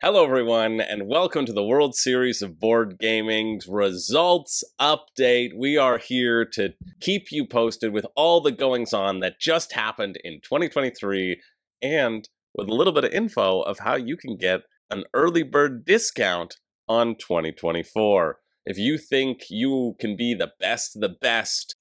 Hello everyone, and welcome to the World Series of Board Gaming's results update. We are here to keep you posted with all the goings-on that just happened in 2023, and with a little bit of info of how you can get an early bird discount on 2024. If you think you can be the best,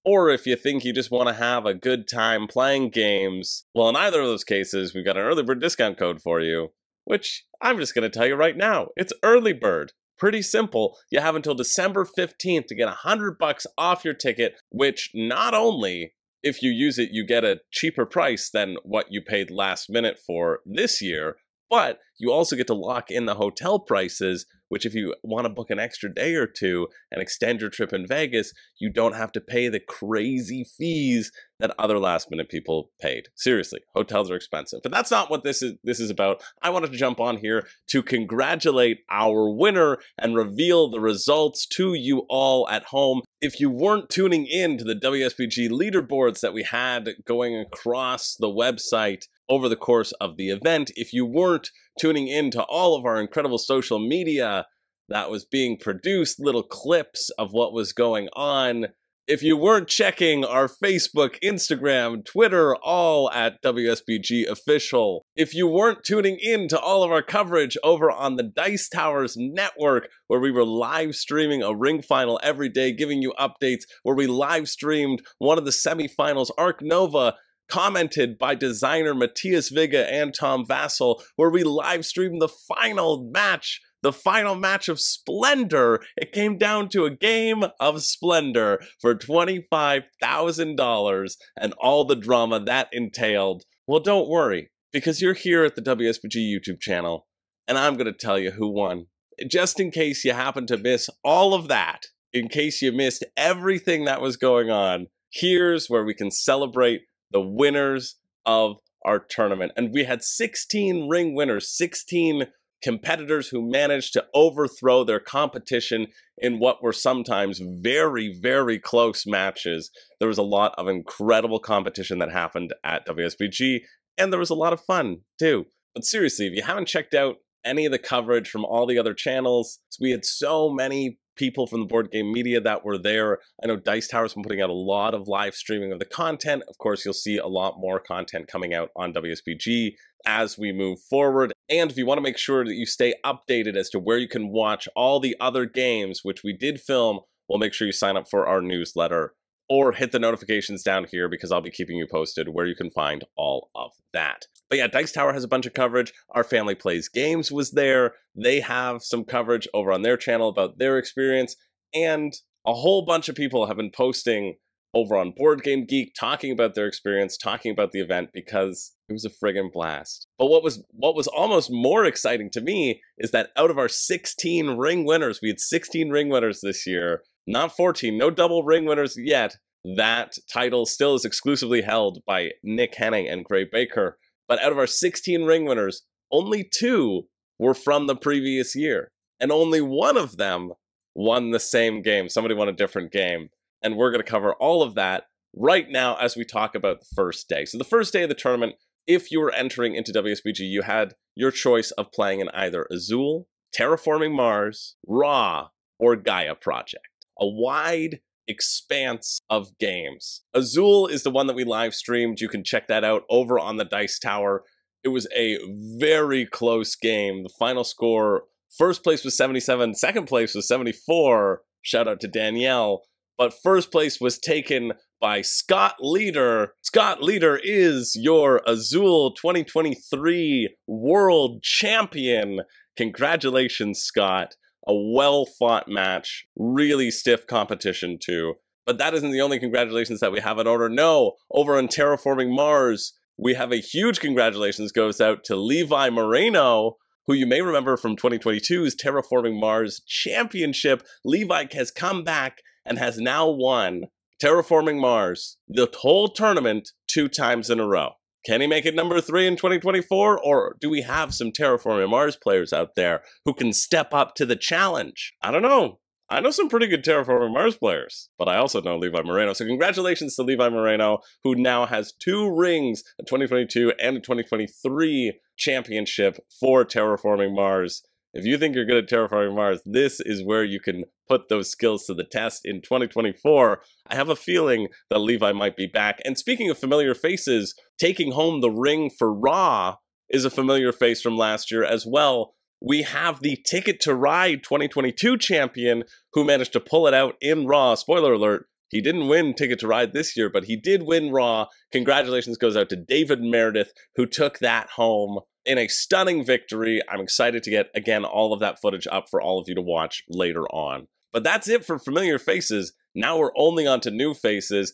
or if you think you just want to have a good time playing games, well, in either of those cases, we've got an early bird discount code for you, which I'm just going to tell you right now. It's early bird. Pretty simple. You have until December 15th to get $100 off your ticket, which not only, if you use it, you get a cheaper price than what you paid last minute for this year, but you also get to lock in the hotel prices, which if you want to book an extra day or two and extend your trip in Vegas, you don't have to pay the crazy fees that other last-minute people paid. Seriously, hotels are expensive. But that's not what this is about. I wanted to jump on here to congratulate our winner and reveal the results to you all at home. If you weren't tuning in to the WSBG leaderboards that we had going across the website over the course of the event, if you weren't tuning in to all of our incredible social media that was being produced, little clips of what was going on, if you weren't checking our Facebook, Instagram, Twitter, all at WSBG Official, if you weren't tuning in to all of our coverage over on the Dice Towers Network, where we were live streaming a ring final every day, giving you updates, where we live streamed one of the semifinals, Arc Nova, commented by designer Matthias Viga and Tom Vassell, where we live streamed the final match of Splendor. It came down to a game of Splendor for $25,000 and all the drama that entailed. Well, don't worry, because you're here at the WSBG YouTube channel, and I'm going to tell you who won. Just in case you happen to miss all of that, in case you missed everything that was going on, here's where we can celebrate the winners of our tournament. And we had 16 ring winners, 16 competitors who managed to overthrow their competition in what were sometimes very, very close matches. There was a lot of incredible competition that happened at WSBG, and there was a lot of fun too. But seriously, if you haven't checked out any of the coverage from all the other channels, we had so many people from the board game media that were there. I know Dice Tower's been putting out a lot of live streaming of the content. Of course, you'll see a lot more content coming out on WSBG as we move forward. And if you want to make sure that you stay updated as to where you can watch all the other games, which we did film, we'll make sure you sign up for our newsletter or hit the notifications down here, because I'll be keeping you posted where you can find all of that. But yeah, Dice Tower has a bunch of coverage. Our Family Plays Games was there. They have some coverage over on their channel about their experience. And a whole bunch of people have been posting over on Board Game Geek, talking about their experience, talking about the event, because it was a friggin' blast. But what was almost more exciting to me is that out of our 16 ring winners, we had 16 ring winners this year, not 14, no double ring winners yet. That title still is exclusively held by Nick Henning and Gray Baker. But out of our 16 ring winners, only 2 were from the previous year. And only one of them won the same game. Somebody won a different game. And we're going to cover all of that right now as we talk about the first day. So the first day of the tournament, if you were entering into WSBG, you had your choice of playing in either Azul, Terraforming Mars, Ra, or Gaia Project. A wide expanse of games. Azul is the one that we live streamed. You can check that out over on the Dice Tower. It was a very close game. The final score, first place was 77, second place was 74. Shout out to Danielle. But first place was taken by Scott Leader. Scott Leader is your Azul 2023 World Champion. Congratulations, Scott. A well-fought match, really stiff competition too. But that isn't the only congratulations that we have in order. No, over on Terraforming Mars, we have a huge congratulations goes out to Levi Moreno, who you may remember from 2022's Terraforming Mars Championship. Levi has come back and has now won Terraforming Mars, the whole tournament, 2 times in a row. Can he make it number 3 in 2024? Or do we have some Terraforming Mars players out there who can step up to the challenge? I don't know. I know some pretty good Terraforming Mars players, but I also know Levi Moreno. So congratulations to Levi Moreno, who now has 2 rings, a 2022 and a 2023 championship for Terraforming Mars. If you think you're good at Terraforming Mars, this is where you can put those skills to the test in 2024. I have a feeling that Levi might be back. And speaking of familiar faces, taking home the ring for Raw is a familiar face from last year as well. We have the Ticket to Ride 2022 champion who managed to pull it out in Raw. Spoiler alert, he didn't win Ticket to Ride this year, but he did win Raw. Congratulations goes out to David Meredith, who took that home in a stunning victory. I'm excited to get, again, all of that footage up for all of you to watch later on. But that's it for familiar faces. Now we're only on to new faces.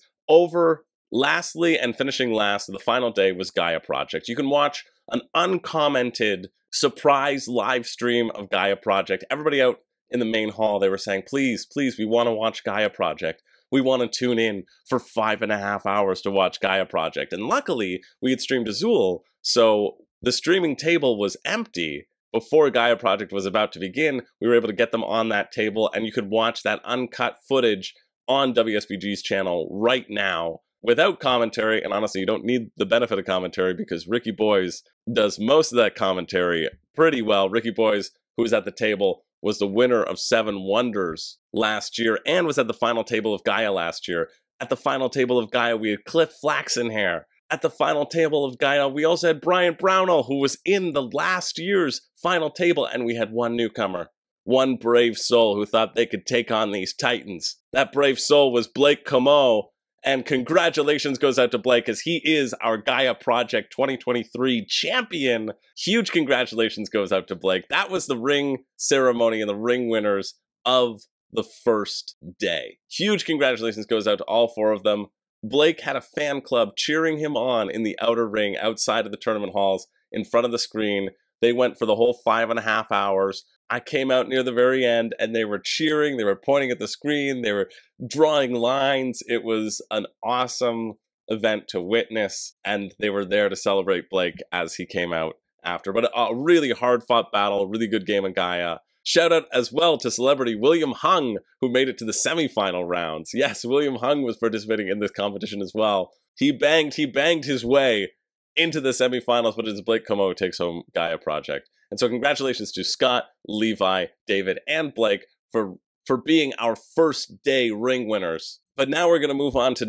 Lastly and finishing last, the final day was Gaia Project. You can watch an uncommented surprise live stream of Gaia Project. Everybody out in the main hall, they were saying, please, please, we want to watch Gaia Project. We want to tune in for 5.5 hours to watch Gaia Project. And luckily, we had streamed Azul, so the streaming table was empty before Gaia Project was about to begin. We were able to get them on that table, and you could watch that uncut footage on WSBG's channel right now without commentary. And honestly, you don't need the benefit of commentary because Ricky Boys does most of that commentary pretty well. Ricky Boys, who was at the table, was the winner of 7 Wonders last year and was at the final table of Gaia last year. At the final table of Gaia, we had Cliff Flaxenhair. At the final table of Gaia, we also had Brian Brownell, who was in the last year's final table, and we had one newcomer, one brave soul who thought they could take on these titans. That brave soul was Blake Comeau, and congratulations goes out to Blake as he is our Gaia Project 2023 champion. Huge congratulations goes out to Blake. That was the ring ceremony and the ring winners of the first day. Huge congratulations goes out to all 4 of them. Blake had a fan club cheering him on in the outer ring outside of the tournament halls in front of the screen. They went for the whole 5.5 hours. I came out near the very end and they were cheering, they were pointing at the screen, they were drawing lines. It was an awesome event to witness, and they were there to celebrate Blake as he came out after. But a really hard-fought battle, really good game of Gaia. Shout out as well to celebrity William Hung, who made it to the semifinal rounds. Yes, William Hung was participating in this competition as well. He banged his way into the semifinals, but it's Blake Comeau who takes home Gaia Project. And so congratulations to Scott, Levi, David, and Blake for being our first day ring winners. But now we're going to move on to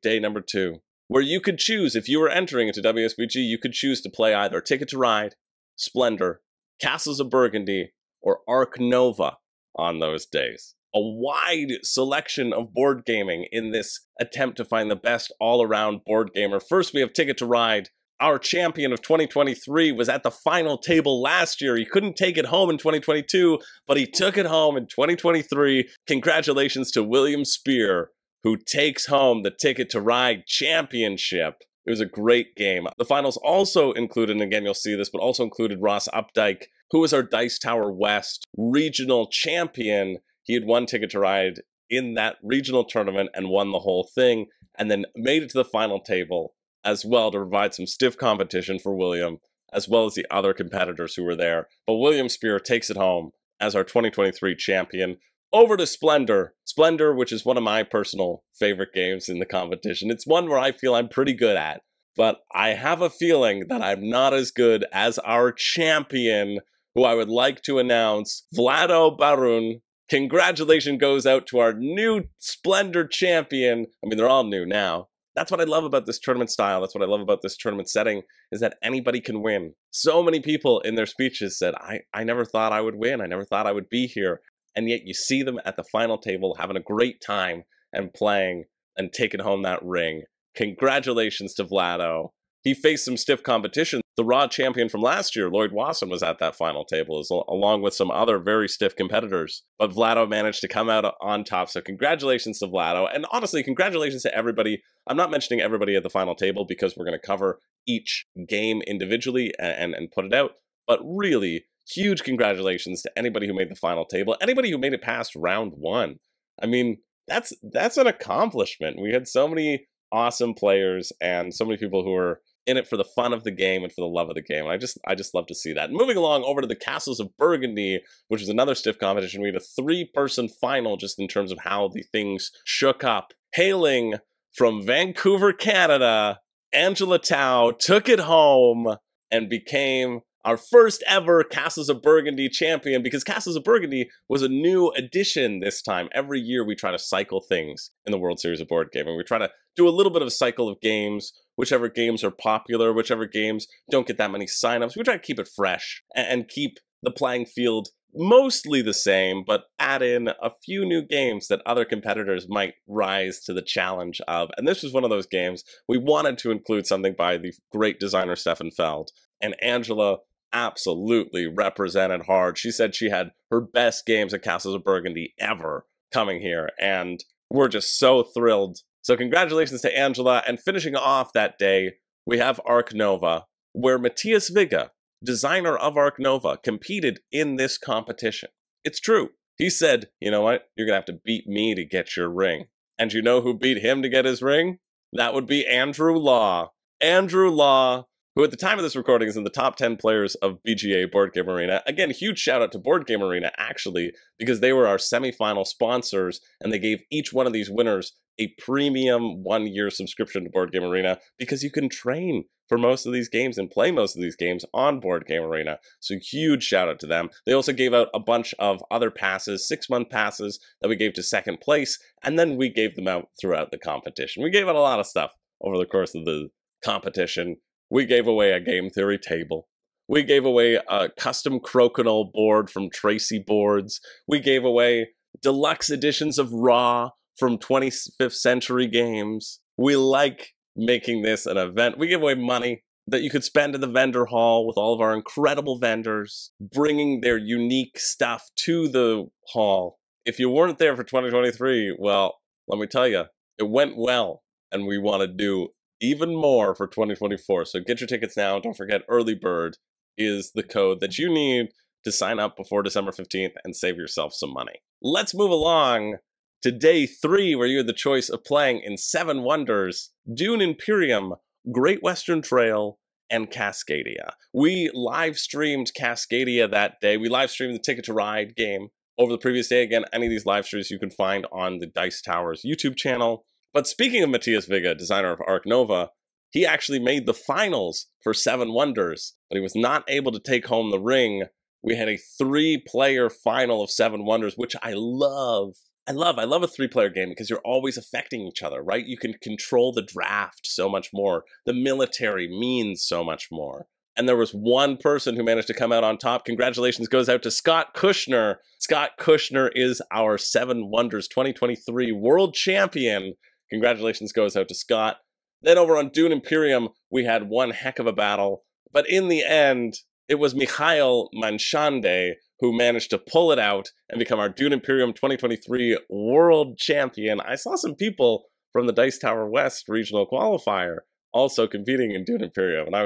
day number 2, where you could choose, if you were entering into WSBG, you could choose to play either Ticket to Ride, Splendor, Castles of Burgundy, or Ark Nova on those days. A wide selection of board gaming in this attempt to find the best all-around board gamer. First, we have Ticket to Ride. Our champion of 2023 was at the final table last year. He couldn't take it home in 2022, but he took it home in 2023. Congratulations to William Spear, who takes home the Ticket to Ride championship. It was a great game. The finals also included, and again you'll see this, but also included Ross Updike, who was our Dice Tower West regional champion. He had won Ticket to Ride in that regional tournament and won the whole thing, and then made it to the final table as well to provide some stiff competition for William, as well as the other competitors who were there. But William Spear takes it home as our 2023 champion. Over to Splendor. Splendor, which is one of my personal favorite games in the competition. It's one where I feel I'm pretty good at, but I have a feeling that I'm not as good as our champion, who I would like to announce, Vlado Barun. Congratulations goes out to our new Splendor champion. I mean, they're all new now. That's what I love about this tournament style. That's what I love about this tournament setting, is that anybody can win. So many people in their speeches said, I never thought I would win. I never thought I would be here. And yet you see them at the final table having a great time and playing and taking home that ring. Congratulations to Vlado. He faced some stiff competition. The Raw champion from last year, Lloyd Wasson, was at that final table, along with some other very stiff competitors. But Vlado managed to come out on top, so congratulations to Vlado. And honestly, congratulations to everybody. I'm not mentioning everybody at the final table because we're going to cover each game individually and put it out. But really, huge congratulations to anybody who made the final table, anybody who made it past round 1. I mean, that's an accomplishment. We had so many awesome players and so many people who were in it for the fun of the game and for the love of the game. And I just love to see that. Moving along over to the Castles of Burgundy, which is another stiff competition. We had a 3-person final just in terms of how the things shook up. Hailing from Vancouver, Canada, Angela Tao took it home and became our first ever Castles of Burgundy champion, because Castles of Burgundy was a new addition this time. Every year we try to cycle things in the World Series of Board Gaming. We try to do a little bit of a cycle of games, whichever games are popular, whichever games don't get that many signups. We try to keep it fresh and keep the playing field mostly the same, but add in a few new games that other competitors might rise to the challenge of. And this was one of those games. We wanted to include something by the great designer Stefan Feld, and Angela absolutely represented hard. She said she had her best games at Castles of Burgundy ever coming here, and we're just so thrilled. So congratulations to Angela, and finishing off that day, we have Ark Nova, where Matthias Vigga, designer of Ark Nova, competed in this competition. It's true. He said, you know what, you're gonna have to beat me to get your ring. And you know who beat him to get his ring? That would be Andrew Law. Andrew Law, who at the time of this recording is in the top 10 players of BGA Board Game Arena. Again, huge shout out to Board Game Arena, actually, because they were our semi-final sponsors, and they gave each one of these winners a premium 1-year subscription to Board Game Arena, because you can train for most of these games and play most of these games on Board Game Arena. So huge shout out to them. They also gave out a bunch of other passes, 6-month passes that we gave to second place, and then we gave them out throughout the competition. We gave out a lot of stuff over the course of the competition. We gave away a Game Theory table. We gave away a custom crokinole board from Tracy Boards. We gave away deluxe editions of Raw from 25th Century Games. We like making this an event. We give away money that you could spend in the vendor hall with all of our incredible vendors, bringing their unique stuff to the hall. If you weren't there for 2023, well, let me tell you, it went well, and we want to do even more for 2024. So get your tickets now. Don't forget, early bird is the code that you need to sign up before December 15th and save yourself some money. Let's move along to day 3, where you had the choice of playing in 7 Wonders, Dune Imperium, Great Western Trail, and Cascadia. We live streamed Cascadia that day. We live streamed the Ticket to Ride game over the previous day. Again, any of these live streams you can find on the Dice Towers YouTube channel. But speaking of Matthias Vigga, designer of Ark Nova, he actually made the finals for 7 Wonders, but he was not able to take home the ring. We had a 3-player final of 7 Wonders, which I love. I love a 3-player game because you're always affecting each other, right? You can control the draft so much more. The military means so much more. And there was one person who managed to come out on top. Congratulations goes out to Scott Kushner. Scott Kushner is our 7 Wonders 2023 world champion. Congratulations goes out to Scott. Then over on Dune Imperium, we had one heck of a battle. But in the end, it was Mikhail Manchande who managed to pull it out and become our Dune Imperium 2023 world champion. I saw some people from the Dice Tower West regional qualifier also competing in Dune Imperium, and I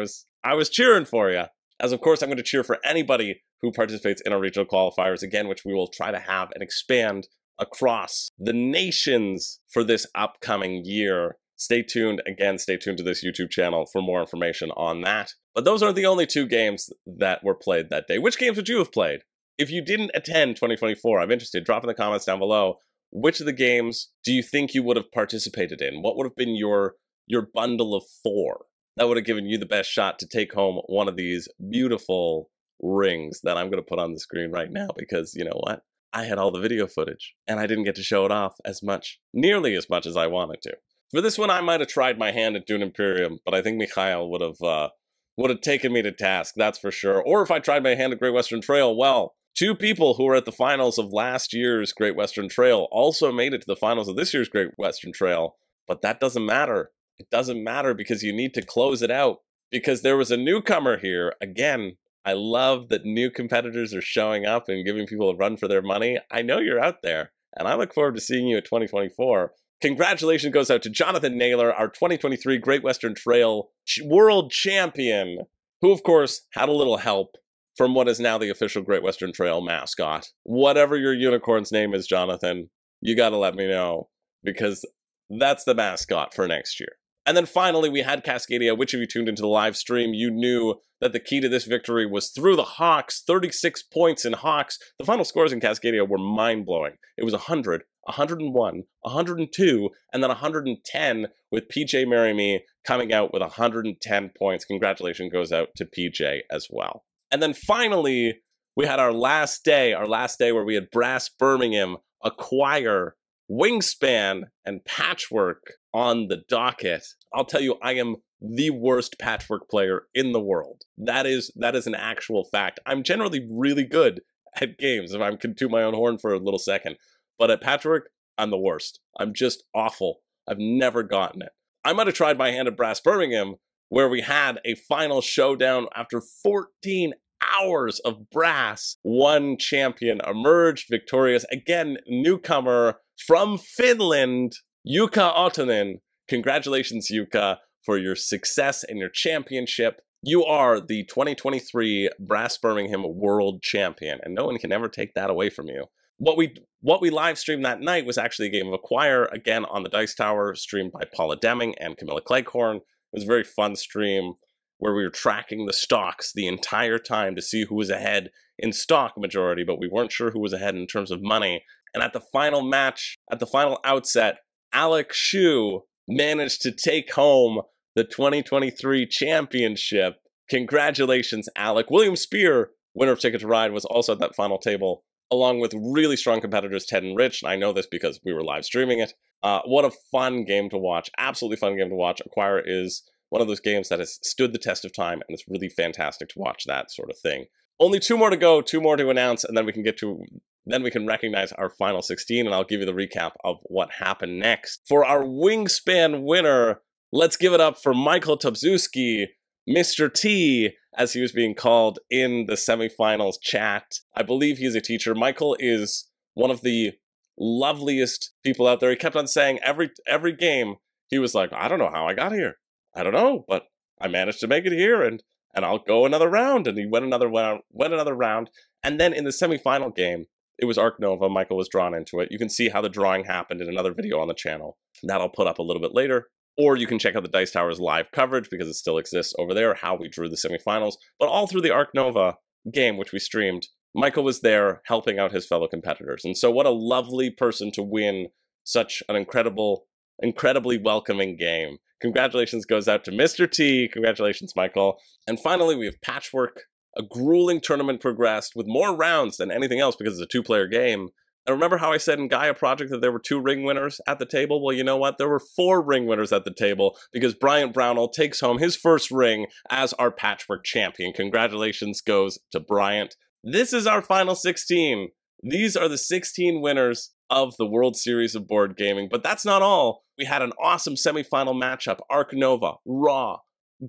was cheering for you. As of course, I'm going to cheer for anybody who participates in our regional qualifiers, again, which we will try to have and expand across the nations for this upcoming year. Stay tuned. Again, stay tuned to this YouTube channel for more information on that. But those aren't the only 2 games that were played that day. Which games would you have played? If you didn't attend 2024, I'm interested. Drop in the comments down below. Which of the games do you think you would have participated in? What would have been your bundle of 4 that would have given you the best shot to take home one of these beautiful rings that I'm going to put on the screen right now? Because you know what? I had all the video footage, and I didn't get to show it off nearly as much as I wanted to. For this one, I might have tried my hand at Dune Imperium, but I think Mikhail would have taken me to task, that's for sure. Or if I tried my hand at Great Western Trail, well, 2 people who were at the finals of last year's Great Western Trail also made it to the finals of this year's Great Western Trail, but that doesn't matter. It doesn't matter because you need to close it out, because there was a newcomer here. Again, I love that new competitors are showing up and giving people a run for their money. I know you're out there, and I look forward to seeing you at 2024. Congratulations goes out to Jonathan Naylor, our 2023 Great Western Trail World Champion, who of course had a little help from what is now the official Great Western Trail mascot. Whatever your unicorn's name is, Jonathan, you gotta let me know, because that's the mascot for next year. And then finally, we had Cascadia. Which of you tuned into the live stream, you knew that the key to this victory was through the Hawks, 36 points in Hawks. The final scores in Cascadia were mind-blowing. It was 100, 101, 102, and then 110, with PJ Marry Me coming out with 110 points. Congratulations goes out to PJ as well. And then finally, we had our last day where we had Brass Birmingham acquire Wingspan and Patchwork on the docket. I'll tell you, I am the worst Patchwork player in the world. That is an actual fact. I'm generally really good at games, if I can toot my own horn for a little second. But at Patchwork, I'm the worst. I'm just awful. I've never gotten it. I might have tried my hand at Brass Birmingham, where we had a final showdown after 14 hours of Brass. One champion emerged victorious. Again, newcomer from Finland, Jukka Ottonen. Congratulations, Jukka, for your success and your championship. You are the 2023 Brass Birmingham World Champion, and no one can ever take that away from you. What we live streamed that night was actually a game of Acquire, again on the Dice Tower, streamed by Paula Deming and Camilla Cleghorn. It was a very fun stream where we were tracking the stocks the entire time to see who was ahead in stock majority, but we weren't sure who was ahead in terms of money. And at the final match, at the final outset, Alec Shu managed to take home the 2023 championship. Congratulations, Alec. William Spear, winner of Ticket to Ride, was also at that final table, along with really strong competitors Ted and Rich. And I know this because we were live streaming it. What a fun game to watch. Absolutely fun game to watch. Acquire is one of those games that has stood the test of time, and it's really fantastic to watch that sort of thing. Only 2 more to go, 2 more to announce, and then we can recognize our final 16, and I'll give you the recap of what happened next. For our Wingspan winner, let's give it up for Michael Tobzuski, Mr. T, as he was being called in the semifinals chat. I believe he's a teacher. Michael is one of the loveliest people out there. He kept on saying every game, he was like, I don't know how I got here. I don't know, but I managed to make it here, and I'll go another round. And he went another round. And then in the semifinal game, it was Arc Nova. Michael was drawn into it. You can see how the drawing happened in another video on the channel. That I'll put up a little bit later. Or you can check out the Dice Tower's live coverage, because it still exists over there, how we drew the semifinals. But all through the Arc Nova game, which we streamed, Michael was there helping out his fellow competitors. And so what a lovely person to win such an incredibly welcoming game. Congratulations goes out to Mr. T. Congratulations, Michael. And finally, we have Patchwork. A grueling tournament progressed with more rounds than anything else because it's a 2-player game. And remember how I said in Gaia Project that there were 2 ring winners at the table? Well, you know what? There were 4 ring winners at the table, because Bryant Brownell takes home his first ring as our Patchwork champion. Congratulations goes to Bryant. This is our final 16. These are the 16 winners of the World Series of Board Gaming. But that's not all. We had an awesome semifinal matchup. Arc Nova, Raw,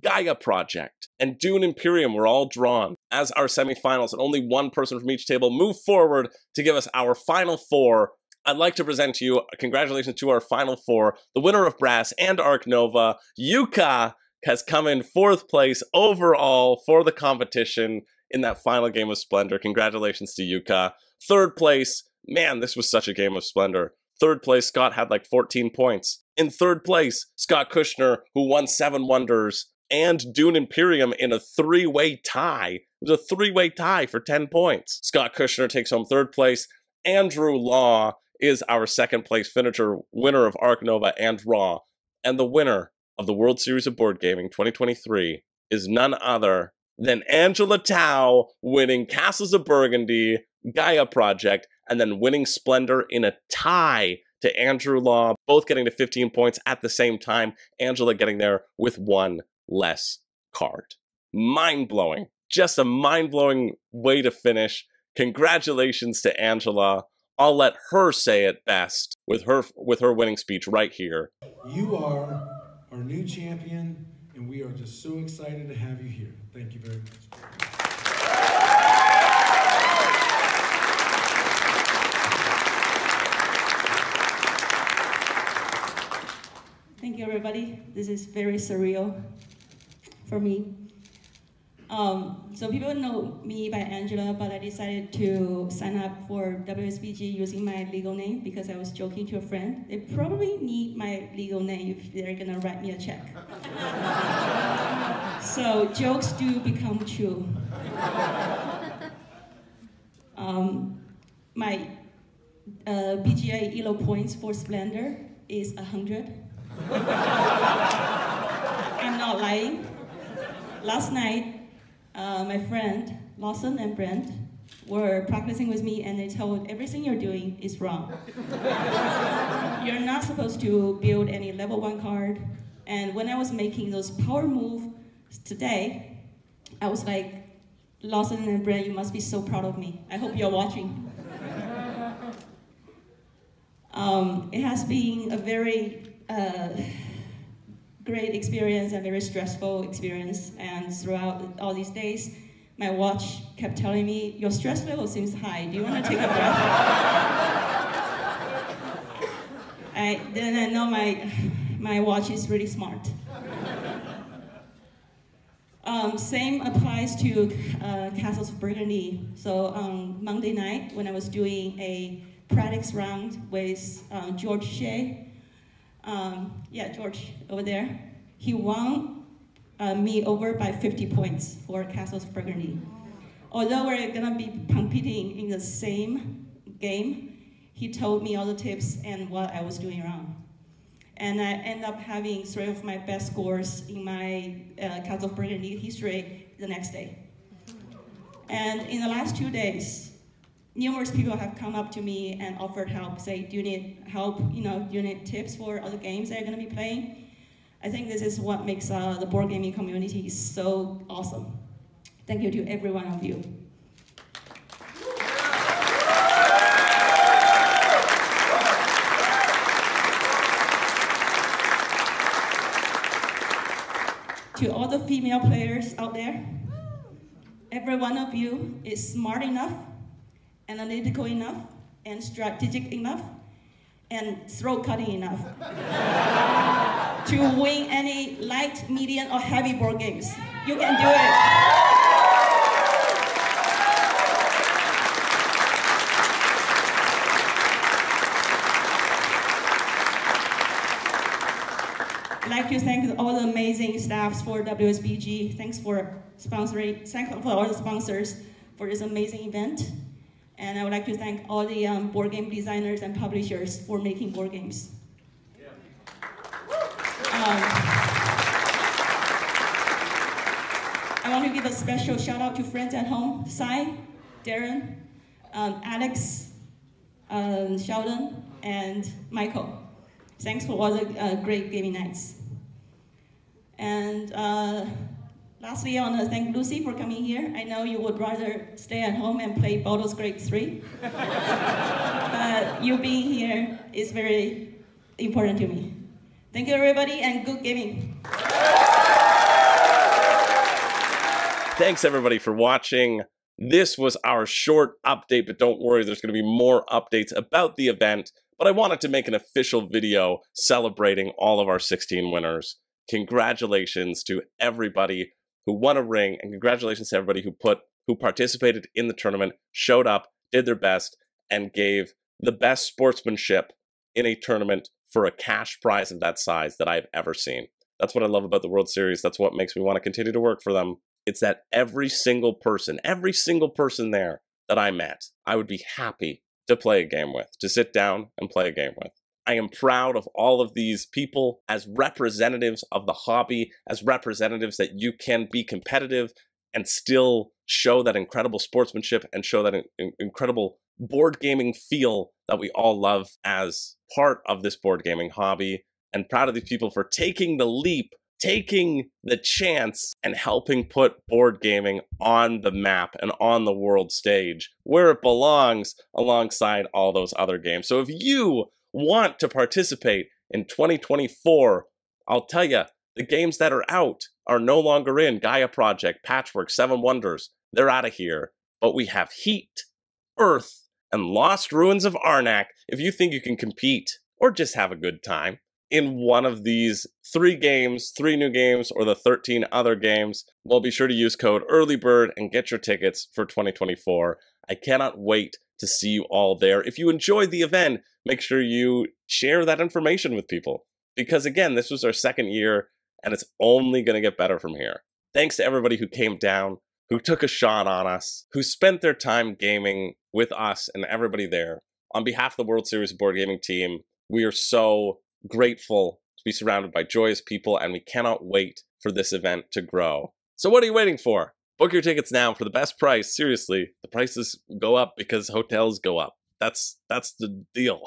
Gaia Project, and Dune Imperium were all drawn as our semifinals, and only one person from each table moved forward to give us our final 4. I'd like to present to you, congratulations to our final 4. The winner of Brass and Arc Nova, Jukka, has come in 4th place overall for the competition in that final game of Splendor. Congratulations to Jukka. 3rd place, man, this was such a game of Splendor. 3rd place, Scott had like 14 points. In 3rd place, Scott Kushner, who won 7 Wonders, and Dune Imperium in a 3-way tie. It was a 3-way tie for 10 points. Scott Kushner takes home 3rd place. Andrew Law is our 2nd place finisher, winner of Arc Nova and Raw. And the winner of the World Series of Board Gaming 2023 is none other than Angela Tao, winning Castles of Burgundy, Gaia Project, and then winning Splendor in a tie to Andrew Law, both getting to 15 points at the same time. Angela getting there with 1 less card. Mind-blowing. Just a mind-blowing way to finish. Congratulations to Angela. I'll let her say it best with her winning speech right here. You are our new champion, and we are just so excited to have you here. Thank you very much. Thank you, everybody. This is very surreal for me. So people know me by Angela, but I decided to sign up for WSBG using my legal name because I was joking to a friend. They probably need my legal name if they're gonna write me a check. So jokes do become true. My BGA ELO points for Splendor is 100. I'm not lying. Last night, my friend Lawson and Brent were practicing with me, and they told everything you're doing is wrong. You're not supposed to build any level 1 card. And when I was making those power moves today, I was like, Lawson and Brent, you must be so proud of me. I hope you're watching. It has been a very great experience and very stressful experience. And throughout all these days, my watch kept telling me, your stress level seems high. Do you want to take a breath? Then I know my watch is really smart. Same applies to Castles of Burgundy. So on Monday night, when I was doing a practice round with George Shea, George over there, he won me over by 50 points for Castles of Burgundy. Although we're gonna be competing in the same game, he told me all the tips and what I was doing wrong. And I end up having 3 of my best scores in my Castles of Burgundy history the next day. And in the last 2 days, numerous people have come up to me and offered help, say, do you need help, do you need tips for other games that you're gonna be playing? I think this is what makes the board gaming community so awesome. Thank you to every one of you. To all the female players out there, every one of you is smart enough, analytical enough, and strategic enough, and throat-cutting enough to win any light, medium, or heavy board games. You can do it. I'd like to thank all the amazing staffs for WSBG. Thanks for sponsoring, thanks for all the sponsors for this amazing event. And I would like to thank all the board game designers and publishers for making board games. Yeah. I want to give a special shout out to friends at home, Sai, Darren, Alex, Sheldon, and Michael. Thanks for all the great gaming nights. And lastly, I want to thank Lucy for coming here. I know you would rather stay at home and play Baldur's Gate 3. But you being here is very important to me. Thank you, everybody, and good gaming. Thanks, everybody, for watching. This was our short update, but don't worry, there's going to be more updates about the event. But I wanted to make an official video celebrating all of our 16 winners. Congratulations to everybody who won a ring, and congratulations to everybody who participated in the tournament, showed up, did their best, and gave the best sportsmanship in a tournament for a cash prize of that size that I've ever seen. That's what I love about the World Series. That's what makes me want to continue to work for them. It's that every single person there that I met, I would be happy to play a game with, to sit down and play a game with. I am proud of all of these people as representatives of the hobby, as representatives that you can be competitive and still show that incredible sportsmanship and show that incredible board gaming feel that we all love as part of this board gaming hobby. And proud of these people for taking the leap, taking the chance, and helping put board gaming on the map and on the world stage where it belongs alongside all those other games. So if you want to participate in 2024, I'll tell you, the games that are out are no longer in Gaia Project, Patchwork, Seven Wonders. They're out of here. But we have Heat, Earth, and Lost Ruins of Arnak if you think you can compete or just have a good time in one of these 3 games, 3 new games, or the 13 other games, well, be sure to use code EARLYBIRD and get your tickets for 2024. I cannot wait to see you all there. If you enjoyed the event, make sure you share that information with people. Because again, this was our 2nd year, and it's only going to get better from here. Thanks to everybody who came down, who took a shot on us, who spent their time gaming with us and everybody there. On behalf of the World Series Board Gaming team, we are so grateful to be surrounded by joyous people, and we cannot wait for this event to grow. So what are you waiting for? Book your tickets now for the best price. Seriously, the prices go up because hotels go up. That's the deal.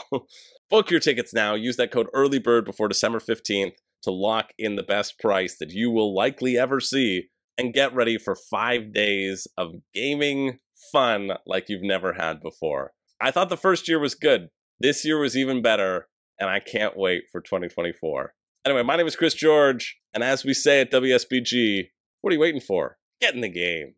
Book your tickets now. Use that code EARLYBIRD before December 15th to lock in the best price that you will likely ever see, and get ready for 5 days of gaming fun like you've never had before. I thought the first year was good. This year was even better, and I can't wait for 2024. Anyway, my name is Chris George, and as we say at WSBG, what are you waiting for? Get in the game.